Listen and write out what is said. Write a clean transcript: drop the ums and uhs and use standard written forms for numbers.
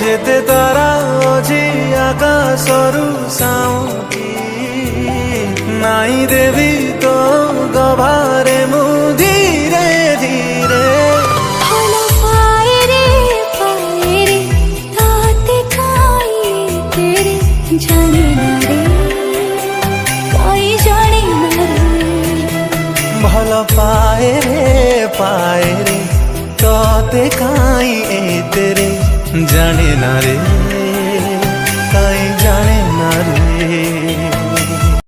ଯେତେ ତାରା ଅଛି ଆକାଶରୁ ସାଉଁଟି ନାଇଁ ଦେବି ତୋ ଗଭାରେ ମୁଁ ଧୀରେ ଧୀରେ। ଭଲ ପାଏ ରେ ତାତେ କାଇ ତେରେ ଜାଣେ ନା ରେ କାଇ ଜାଣେ ନା ରେ। ଭଲ ପାଏ ରେ ତତେ କାଇ ତେରେ জানে না রে, তাই জানে না রে।